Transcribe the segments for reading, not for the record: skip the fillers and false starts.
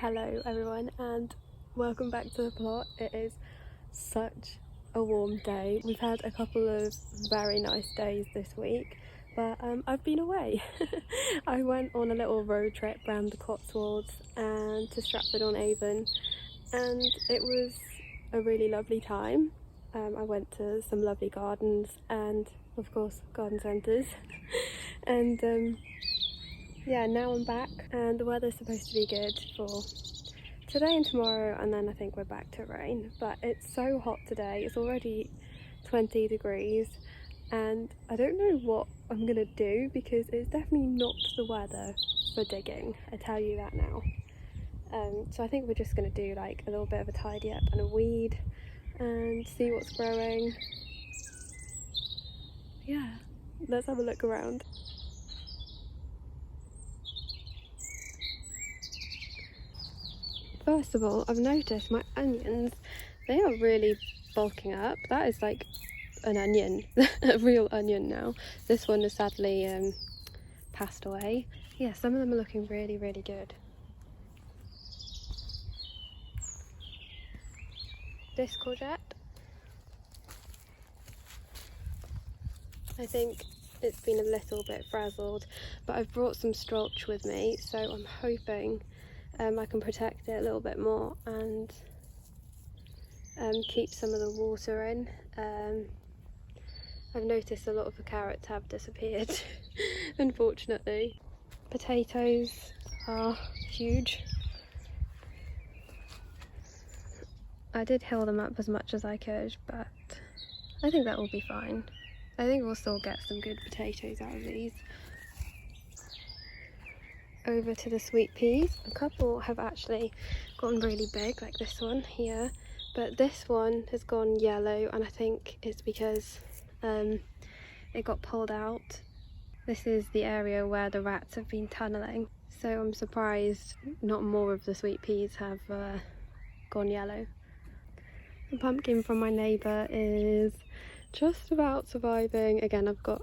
Hello everyone and welcome back to the plot. It is such a warm day. We've had a couple of very nice days this week, but I've been away. I went on a little road trip around the Cotswolds and to Stratford-on-Avon, and it was a really lovely time. I went to some lovely gardens and of course garden centres and yeah, now I'm back and the weather's supposed to be good for today and tomorrow, and then I think we're back to rain. But it's so hot today, it's already 20 degrees and I don't know what I'm gonna do because it's definitely not the weather for digging, I tell you that now. So I think we're just gonna do like a little bit of a tidy up and a weed and see what's growing. Yeah, let's have a look around. First of all, I've noticed my onions, they are really bulking up. That is like an onion, a real onion now. This one has sadly passed away. Yeah, some of them are looking really, really good. This courgette, I think it's been a little bit frazzled, but I've brought some strolch with me, so I'm hoping I can protect it a little bit more and keep some of the water in. I've noticed a lot of the carrots have disappeared, unfortunately. Potatoes are huge. I did hill them up as much as I could, but I think that will be fine. I think we'll still get some good potatoes out of these. Over to the sweet peas. A couple have actually gotten really big, like this one here, but this one has gone yellow, and I think it's because it got pulled out. This is the area where the rats have been tunnelling, so I'm surprised not more of the sweet peas have gone yellow. The pumpkin from my neighbour is just about surviving. Again, I've got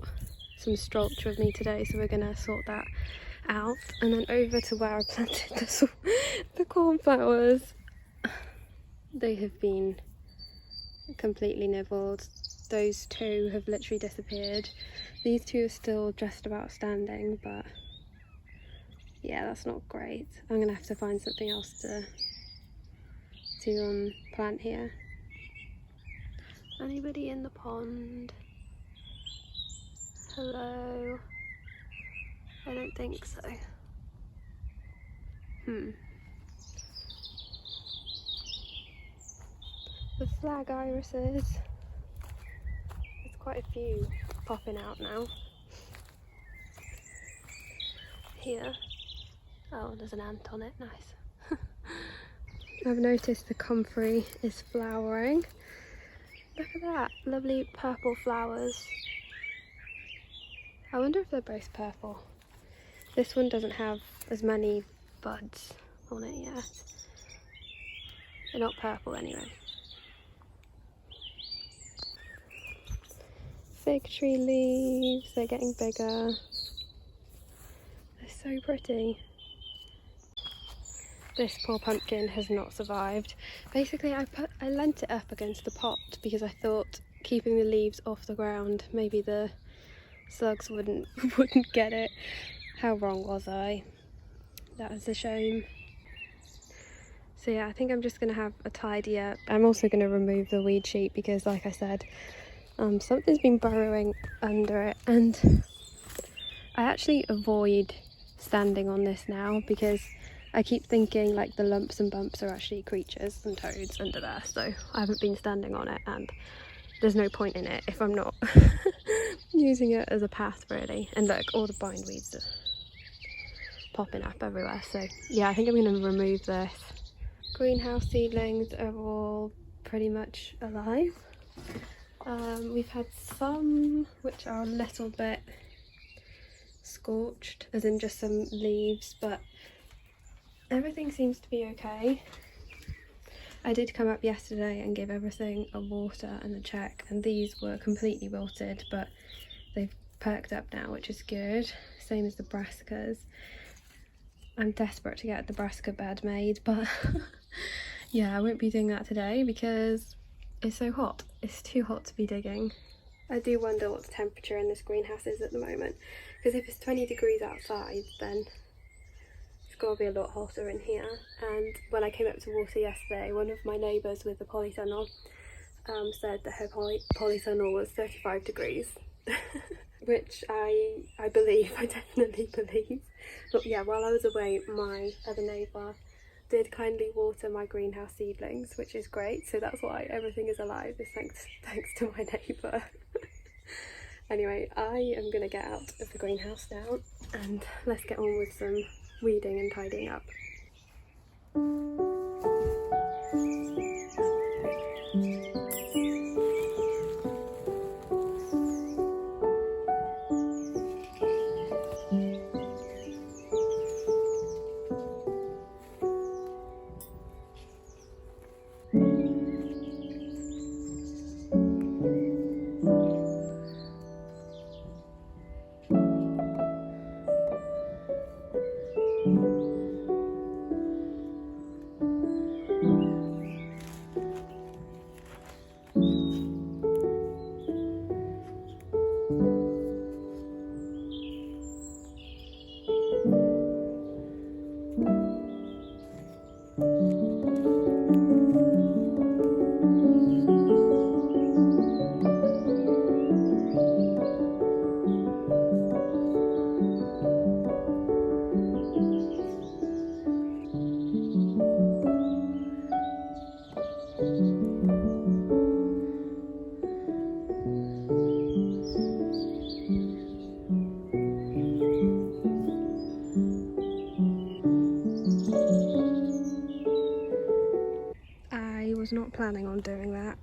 some strolch with me today, so we're gonna sort that out. And then over to where I planted the cornflowers, they have been completely nibbled. Those two have literally disappeared. These two are still just about standing, but yeah, that's not great. I'm gonna have to find something else to plant here. Anybody in the pond? Hello? I don't think so. The flag irises. There's quite a few popping out now. Here. Oh, there's an ant on it, nice. I've noticed the comfrey is flowering. Look at that, lovely purple flowers. I wonder if they're both purple. This one doesn't have as many buds on it yet. They're not purple anyway. Fig tree leaves, they're getting bigger. They're so pretty. This poor pumpkin has not survived. Basically, I leant it up against the pot because I thought keeping the leaves off the ground, maybe the slugs wouldn't get it. How wrong was I? That was a shame. So yeah, I think I'm just gonna have a tidy up. I'm also gonna remove the weed sheet because, like I said, something's been burrowing under it, and I actually avoid standing on this now because I keep thinking like the lumps and bumps are actually creatures and toads under there, so I haven't been standing on it, and there's no point in it if I'm not using it as a path really. And look, all the bindweeds are popping up everywhere, so yeah, I think I'm going to remove this. Greenhouse seedlings are all pretty much alive. We've had some which are a little bit scorched, as in just some leaves, but everything seems to be okay. I did come up yesterday and give everything a water and a check, and these were completely wilted, but they've perked up now, which is good. Same as the brassicas. I'm desperate to get the brassica bed made, but yeah, I won't be doing that today because it's so hot. It's too hot to be digging. I do wonder what the temperature in this greenhouse is at the moment, because if it's 20 degrees outside, then it's got to be a lot hotter in here. And when I came up to water yesterday, one of my neighbours with the polytunnel said that her polytunnel was 35 degrees. Which I believe, I definitely believe. But yeah, while I was away, my other neighbour did kindly water my greenhouse seedlings, which is great. So that's why everything is alive, is thanks to my neighbour. Anyway, I am going to get out of the greenhouse now and let's get on with some weeding and tidying up. I was not planning on doing that.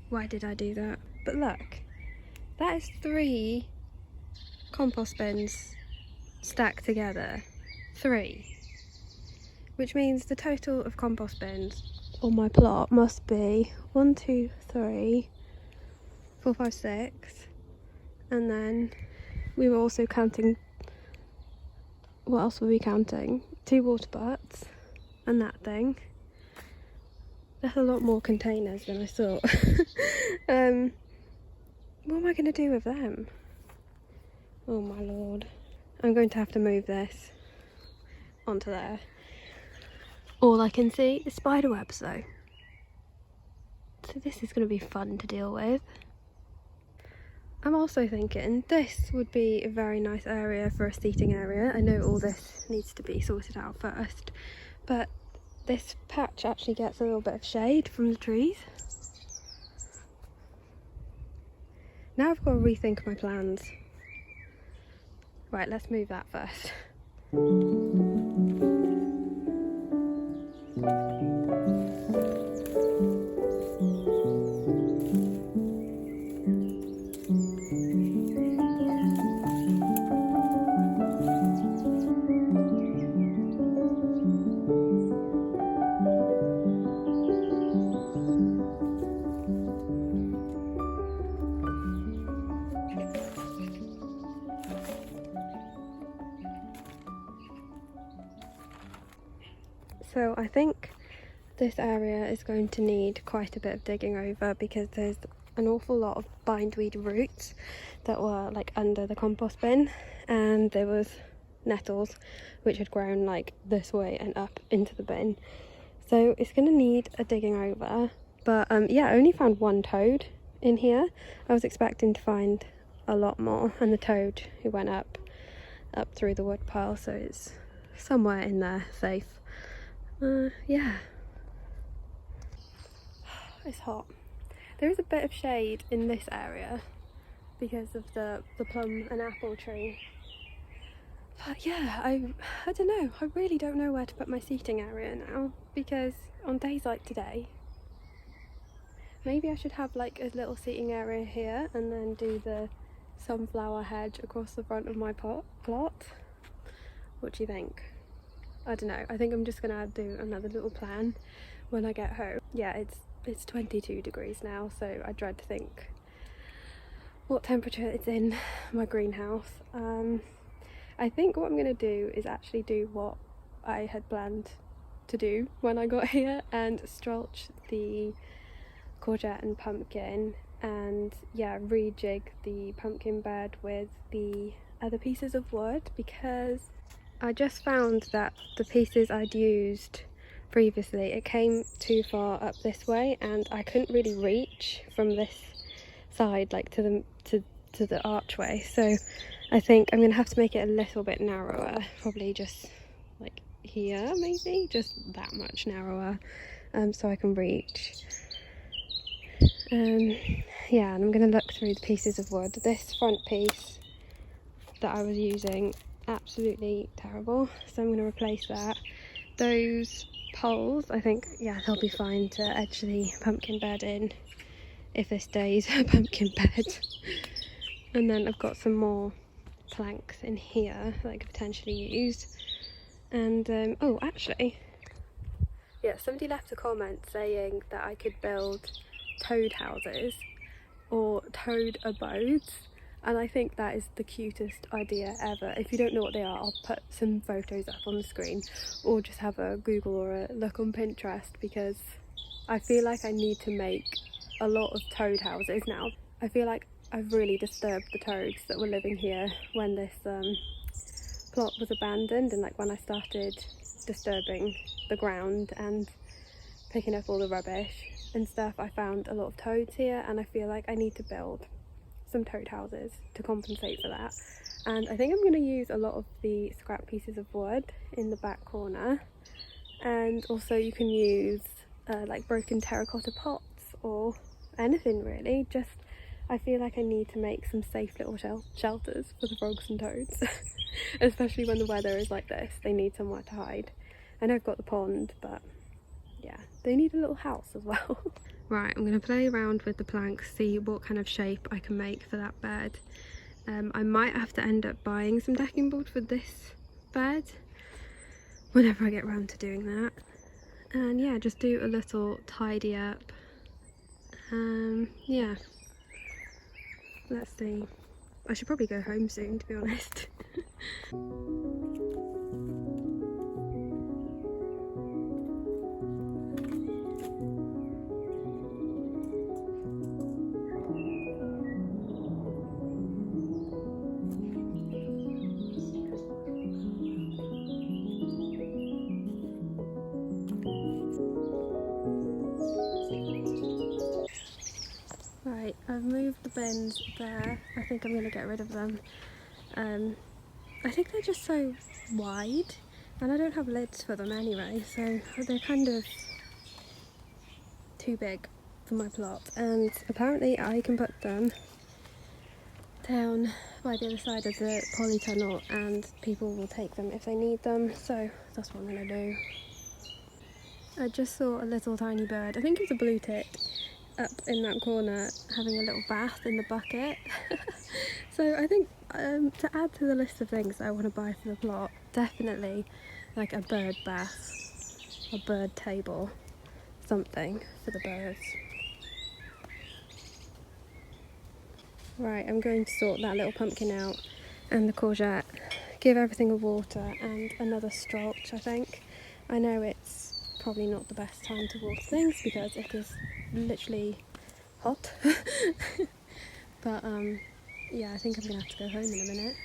Why did I do that? But look, that is 3 compost bins stacked together. 3. Which means the total of compost bins on my plot must be 1, 2, 3, 4, 5, 6. And then we were also counting, what else were we counting? 2 water butts and that thing. That's a lot more containers than I thought. What am I going to do with them? Oh my lord. I'm going to have to move this onto there. All I can see is spider webs though. So this is going to be fun to deal with. I'm also thinking this would be a very nice area for a seating area. I know all this needs to be sorted out first, but this patch actually gets a little bit of shade from the trees. Now I've got to rethink my plans. Right, let's move that first. So I think this area is going to need quite a bit of digging over because there's an awful lot of bindweed roots that were like under the compost bin, and there was nettles which had grown like this way and up into the bin. So it's going to need a digging over. But yeah, I only found 1 toad in here. I was expecting to find a lot more, and the toad who went up through the wood pile, so it's somewhere in there safe. Yeah, it's hot. There is a bit of shade in this area because of the plum and apple tree. But yeah, I don't know. I really don't know where to put my seating area now, because on days like today, maybe I should have like a little seating area here and then do the sunflower hedge across the front of my plot. What do you think? I don't know. I think I'm just gonna do another little plan when I get home. Yeah, it's 22 degrees now, so I dread to think what temperature it's in my greenhouse. I think what I'm going to do is actually do what I had planned to do when I got here and squelch the courgette and pumpkin, and yeah, rejig the pumpkin bed with the other pieces of wood, because I just found that the pieces I'd used previously, it came too far up this way and I couldn't really reach from this side like to the archway, so I think I'm gonna have to make it a little bit narrower, probably just like here, maybe just that much narrower, so I can reach. Yeah, and I'm gonna look through the pieces of wood. This front piece that I was using, absolutely terrible, so I'm going to replace that. Those poles, I think, yeah, they'll be fine to edge the pumpkin bed in if this stays a pumpkin bed. And then I've got some more planks in here that I could potentially use. And oh, actually, yeah, somebody left a comment saying that I could build toad houses or toad abodes, and I think that is the cutest idea ever. If you don't know what they are, I'll put some photos up on the screen, or just have a Google or a look on Pinterest, because I feel like I need to make a lot of toad houses now. I feel like I've really disturbed the toads that were living here when this plot was abandoned, and like when I started disturbing the ground and picking up all the rubbish and stuff, I found a lot of toads here, and I feel like I need to build some toad houses to compensate for that. And I think I'm going to use a lot of the scrap pieces of wood in the back corner, and also you can use like broken terracotta pots or anything really. Just I feel like I need to make some safe little shelters for the frogs and toads especially when the weather is like this. They need somewhere to hide. I know I've got the pond, but yeah, they need a little house as well. Right, I'm going to play around with the planks, see what kind of shape I can make for that bed. I might have to end up buying some decking board for this bed whenever I get around to doing that. And yeah, just do a little tidy up. Yeah, let's see. I should probably go home soon, to be honest. Right, I've moved the bins there. I think I'm going to get rid of them. I think they're just so wide, and I don't have lids for them anyway, so they're kind of too big for my plot. And apparently I can put them down by the other side of the polytunnel and people will take them if they need them, so that's what I'm going to do. I just saw a little tiny bird, I think it was a blue tit, up in that corner having a little bath in the bucket. So I think to add to the list of things that I want to buy for the plot, definitely like a bird bath, a bird table, something for the birds. Right, I'm going to sort that little pumpkin out and the courgette, give everything a water and another squelch, I think. I know it's probably not the best time to water things because it is literally hot. But yeah, I think I'm gonna have to go home in a minute.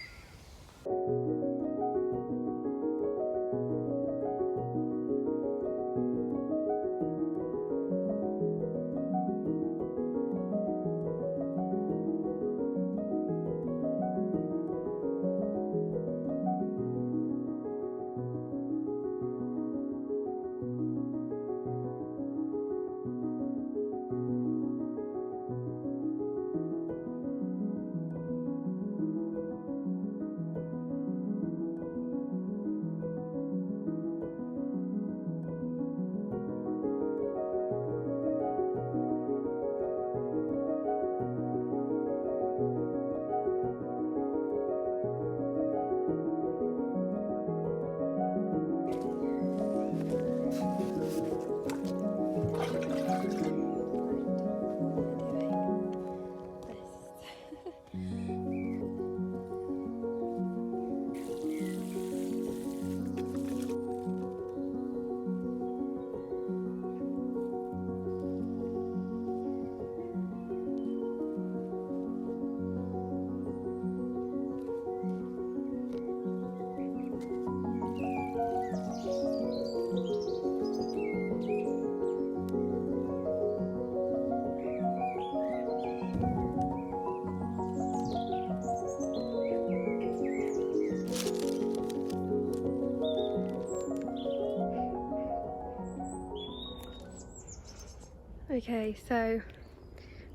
Okay, so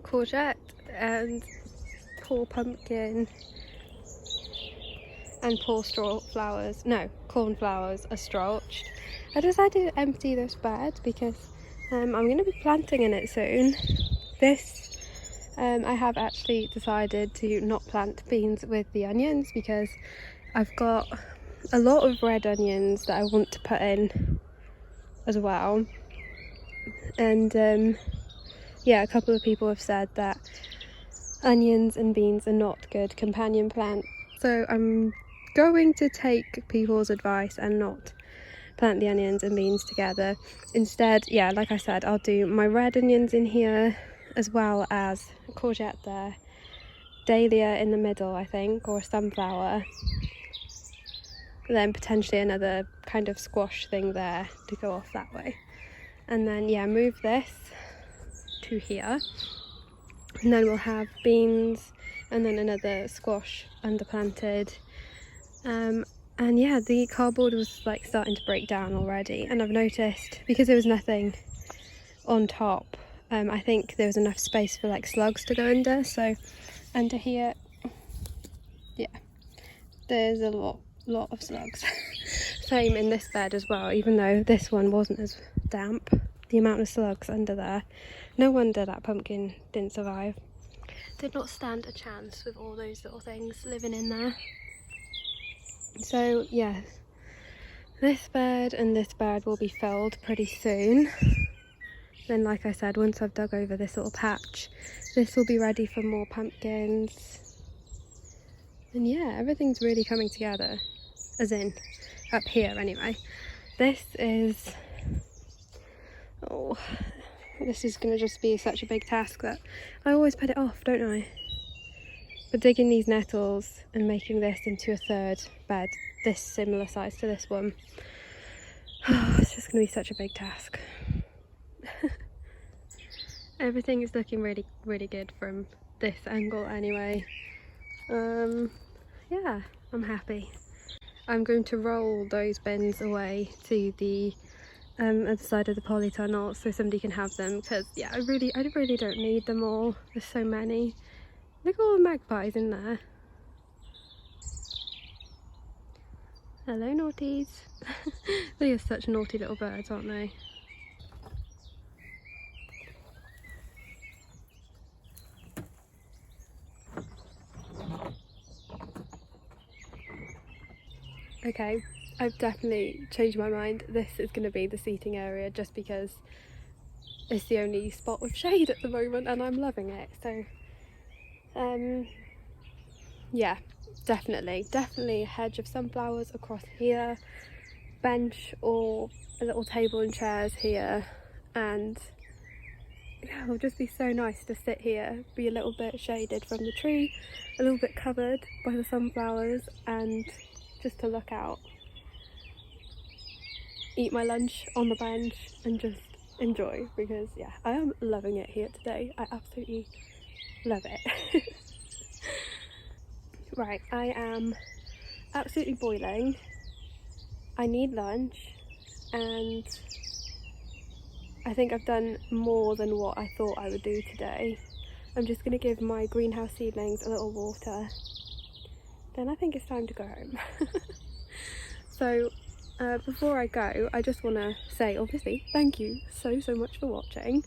courgette and poor pumpkin and poor cornflowers are stronched. I decided to empty this bed because I'm going to be planting in it soon. I have actually decided to not plant beans with the onions because I've got a lot of red onions that I want to put in as well. And yeah, a couple of people have said that onions and beans are not good companion plants. So I'm going to take people's advice and not plant the onions and beans together. Instead, yeah, like I said, I'll do my red onions in here as well as a courgette there, dahlia in the middle I think, or a sunflower, then potentially another kind of squash thing there to go off that way. And then yeah, move this to here, and then we'll have beans and then another squash underplanted. And yeah, the cardboard was like starting to break down already, and I've noticed because there was nothing on top, I think there was enough space for like slugs to go under. So under here, yeah, there's a lot of slugs. Same in this bed as well, even though this one wasn't as damp, the amount of slugs under there. No wonder that pumpkin didn't survive. Did not stand a chance with all those little things living in there. So yeah, this bed and this bed will be filled pretty soon. Then like I said, once I've dug over this little patch, this will be ready for more pumpkins. And yeah, everything's really coming together, as in up here anyway. This is going to just be such a big task that I always put it off, don't I? But digging these nettles and making this into a third bed, this similar size to this one, it's just going to be such a big task. Everything is looking really, really good from this angle anyway. Yeah, I'm happy. I'm going to roll those bins away to the other side of the polytunnel so somebody can have them, because yeah, I really don't need them all. There's so many. Look at all the magpies in there. Hello naughties. They are such naughty little birds, aren't they? Okay, I've definitely changed my mind. This is going to be the seating area just because it's the only spot with shade at the moment and I'm loving it. So yeah, definitely a hedge of sunflowers across here, bench or a little table and chairs here, and yeah, it'll just be so nice to sit here, be a little bit shaded from the tree, a little bit covered by the sunflowers, and just to look out, eat my lunch on the bench and just enjoy, because yeah, I am loving it here today. I absolutely love it. Right, I am absolutely boiling. I need lunch, and I think I've done more than what I thought I would do today. I'm just going to give my greenhouse seedlings a little water, then I think it's time to go home. So before I go, I just want to say, obviously, thank you so much for watching.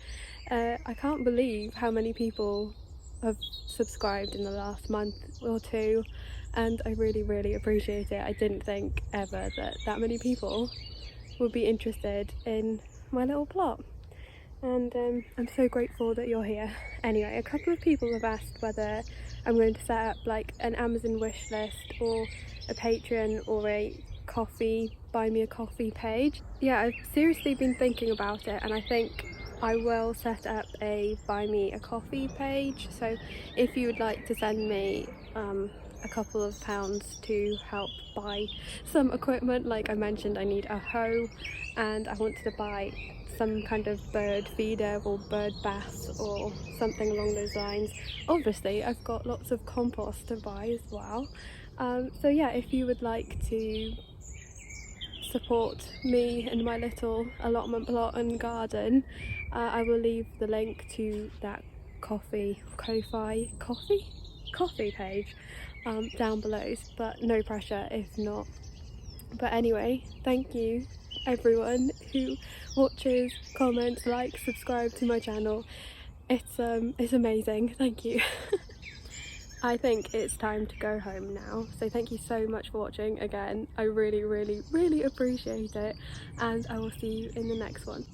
I can't believe how many people have subscribed in the last month or two, and I really appreciate it. I didn't think ever that many people would be interested in my little plot, and I'm so grateful that you're here. Anyway, a couple of people have asked whether I'm going to set up like an Amazon wish list or a Patreon or a coffee, buy me a coffee page. Yeah, I've seriously been thinking about it, and I think I will set up a buy me a coffee page. So if you would like to send me a couple of pounds to help buy some equipment, like I mentioned, I need a hoe and I wanted to buy some kind of bird feeder or bird bath or something along those lines. Obviously I've got lots of compost to buy as well. So yeah, if you would like to support me and my little allotment plot and garden, I will leave the link to that coffee page down below, but no pressure if not. But anyway, thank you everyone who watches, comments, likes, subscribe to my channel. It's amazing, thank you. I think it's time to go home now, so thank you so much for watching again. I really appreciate it, and I will see you in the next one.